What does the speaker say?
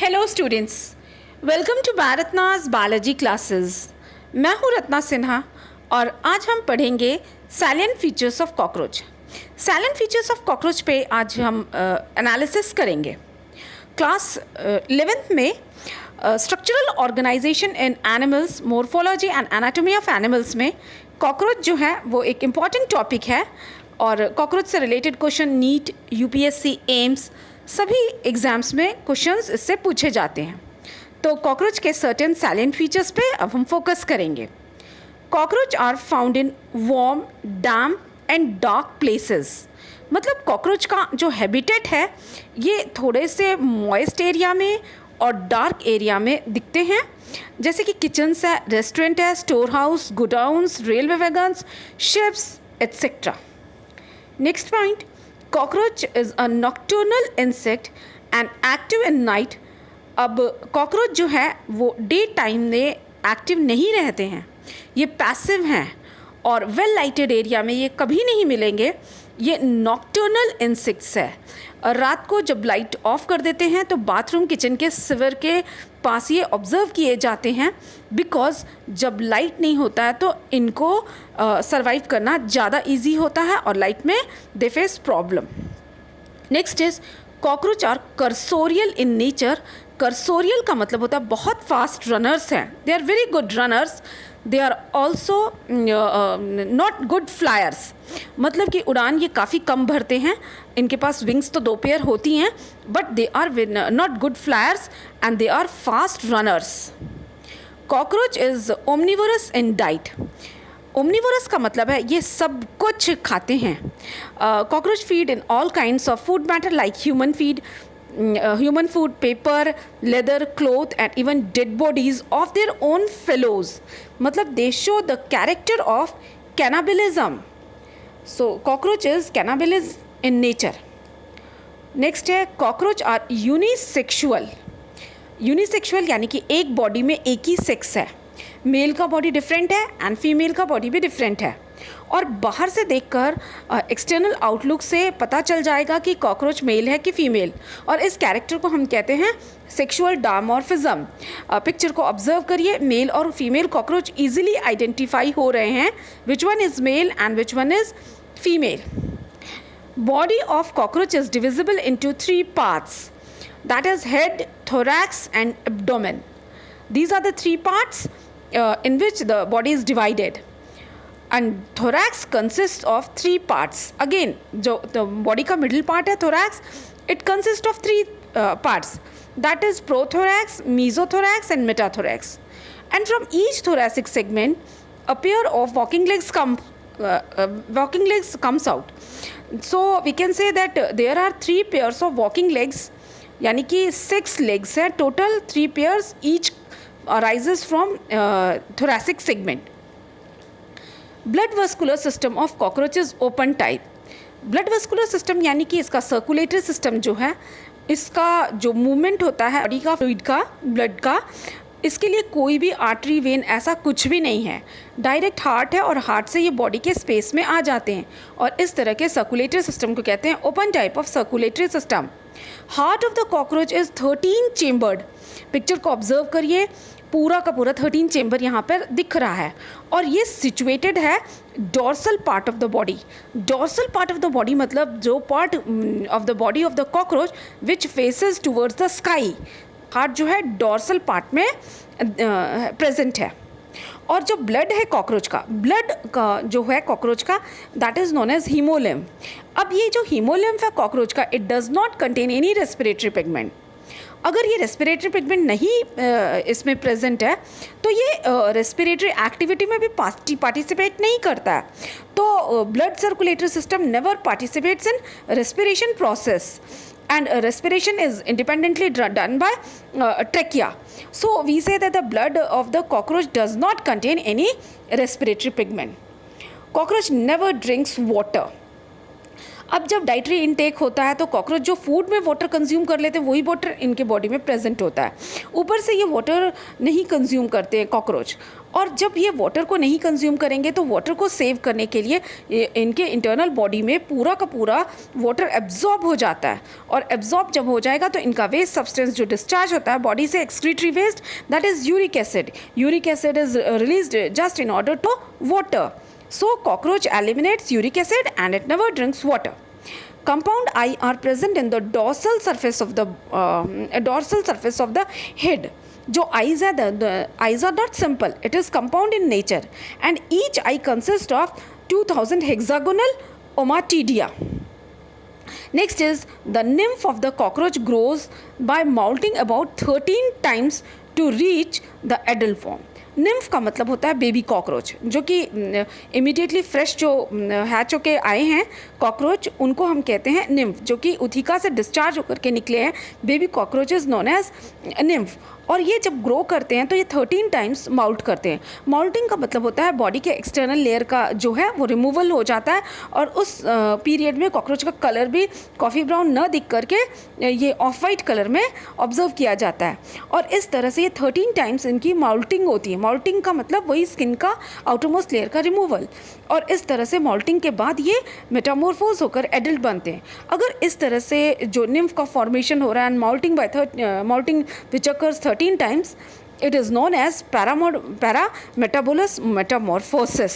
Hello students, welcome to भारतनाज biology classes. मैं हूँ रत्ना सिन्हा और आज हम पढ़ेंगे salient features of cockroach. Salient features of cockroach पे आज हम एनालिसिस करेंगे। क्लास 11th में structural organisation in animals, morphology and anatomy of animals में कॉकरोच जो है वो एक इम्पॉर्टेंट टॉपिक है और कॉकरोच से related question NEET, UPSC, AIIMS सभी एग्ज़ाम्स में क्वेश्चंस इससे पूछे जाते हैं। तो कॉकरोच के सर्टेन सैलिएंट फीचर्स पे अब हम फोकस करेंगे। Cockroach are found in warm, damp and dark places. मतलब कॉकरोच का जो हैबिटेट है ये थोड़े से मॉइस्ट एरिया में और डार्क एरिया में दिखते हैं, जैसे कि किचन्स है, रेस्टोरेंट है, store house, godowns, railway wagons, ships etcetera. Next point, cockroach is a nocturnal insect and active in night. अब कॉकरोच जो है वो डे टाइम में एक्टिव नहीं रहते हैं, ये पैसिव हैं और वेल लाइटेड एरिया में ये कभी नहीं मिलेंगे। ये नॉक्टर्नल इंसेक्ट्स है। रात को जब लाइट ऑफ कर देते हैं तो बाथरूम, किचन के सिवर के पास ये ऑब्ज़र्व किए जाते हैं, बिकॉज जब लाइट नहीं होता है तो इनको सरवाइव करना ज़्यादा इजी होता है और लाइट में they face problem. Next is cockroach are cursorial in nature. Cursorial का मतलब होता है बहुत फास्ट रनर्स हैं, they are very good runners. They are also not good flyers, मतलब कि उड़ान ये काफ़ी कम भरते हैं। इनके पास विंग्स तो 2 पेयर होती हैं, but they are not good flyers and they are fast runners. Cockroach is omnivorous in diet. Omnivorous का मतलब है ये सब कुछ खाते हैं। Cockroach feed in all kinds of food matter like human feed, human food, paper, leather, cloth and even dead bodies of their own fellows. मतलब they show the character of cannibalism. So cockroach is cannibalism in nature. Next है cockroach are unisexual. Unisexual यानी कि एक body में एक ही sex है। Mail का body different है एंड फीमेल का बॉडी भी डिफरेंट है। और बाहर से देखकर एक्सटर्नल आउटलुक से पता चल जाएगा कि कॉकरोच मेल है कि फीमेल, और इस कैरेक्टर को हम कहते हैं सेक्सुअल डायमॉर्फिज्म। पिक्चर को ऑब्जर्व करिए, मेल और फीमेल कॉकरोच इजीली आइडेंटिफाई हो रहे हैं which one is male and which one is female. Body of cockroach is divisible into 3 parts, that is head, thorax and abdomen. These are the 3 parts in which the body is divided. And thorax consists of 3 parts. Again, जो the body का middle part है thorax, it consists of 3 parts. That is prothorax, mesothorax and metathorax. And from each thoracic segment, a pair of walking legs comes out. So we can say that there are 3 pairs of walking legs, यानी कि 6 legs है total, 3 pairs each arises from thoracic segment. Blood vascular system of cockroach is open type. Blood vascular system यानी कि इसका circulatory system जो है, इसका जो मूवमेंट होता है बॉडी का, फ्लूइड का, ब्लड का, इसके लिए कोई भी आर्टरी, वेन ऐसा कुछ भी नहीं है। डायरेक्ट हार्ट है और हार्ट से ये बॉडी के स्पेस में आ जाते हैं और इस तरह के सर्कुलेटरी सिस्टम को कहते हैं open type of circulatory system. Heart of the cockroach is 13 chambered. Picture को ऑब्जर्व करिए, पूरा का पूरा 13 चेम्बर यहाँ पर दिख रहा है और ये सिचुएटेड है dorsal part of the body. Dorsal part of the body मतलब जो part of the body of the cockroach which faces towards the sky. Heart जो है डोर्सल पार्ट में प्रेजेंट है। और जो ब्लड है कॉकरोच का, ब्लड का जो है कॉकरोच का, that is known as haemolymph. अब ये जो हीमोलिम्फ है कॉकरोच का, it does not contain any respiratory pigment. अगर ये रेस्पिरेटरी पिगमेंट नहीं इसमें प्रेजेंट है तो ये रेस्पिरेटरी एक्टिविटी में भी पार्टिसिपेट नहीं करता है। तो blood circulatory system never participates in respiration process and respiration is independently done by trachea. So we say that the blood of the cockroach does not contain any respiratory pigment. Cockroach never drinks water. अब जब dietary intake होता है तो cockroach जो food में water consume कर लेते हैं वही वाटर इनके बॉडी में प्रेजेंट होता है। ऊपर से ये वाटर नहीं कंज्यूम करते हैं कॉकरोच, और जब ये वाटर को नहीं कंज्यूम करेंगे तो वाटर को सेव करने के लिए इनके इंटरनल बॉडी में पूरा का पूरा वाटर एब्जॉर्ब हो जाता है, और एब्जॉर्ब जब हो जाएगा तो इनका वेस्ट सब्सटेंस जो डिस्चार्ज होता है बॉडी से, excretory waste, that is uric acid. Uric acid is released just in order to water. So cockroach eliminates uric acid and it never drinks water. Compound eye are present in the dorsal surface of the head. जो eyes है, the eyes are not simple. It is compound in nature, and each eye consists of 2000 hexagonal ommatidia. Next is the nymph of the cockroach grows by molting about 13 times to reach the adult form. Nymph का मतलब होता है baby cockroach, जो कि immediately fresh जो hatch होके आए हैं कॉकरोच, उनको हम कहते हैं निम्फ, जो कि उथिका से डिस्चार्ज होकर के निकले हैं। Baby cockroaches known as nymph. और ये जब ग्रो करते हैं तो ये 13 टाइम्स माउल्ट करते हैं। माउल्टिंग का मतलब होता है बॉडी के एक्सटर्नल लेयर का जो है वो रिमूवल हो जाता है, और उस पीरियड में कॉकरोच का कलर भी कॉफ़ी ब्राउन न दिख करके ये ऑफ वाइट कलर में ऑब्जर्व किया जाता है। और इस तरह से ये 13 टाइम्स इनकी माउल्टिंग होती है। माउल्टिंग का मतलब वही स्किन का आउटरमोस्ट लेयर का रिमूवल, और इस तरह से माउल्टिंग के बाद ये मेटामॉर्फोज होकर एडल्ट बनते हैं। अगर इस तरह से जो निम्फ का फॉर्मेशन हो रहा है, माउल्टिंग माउल्टिंग which occurs 13 times, it is known as parametabolous metamorphosis.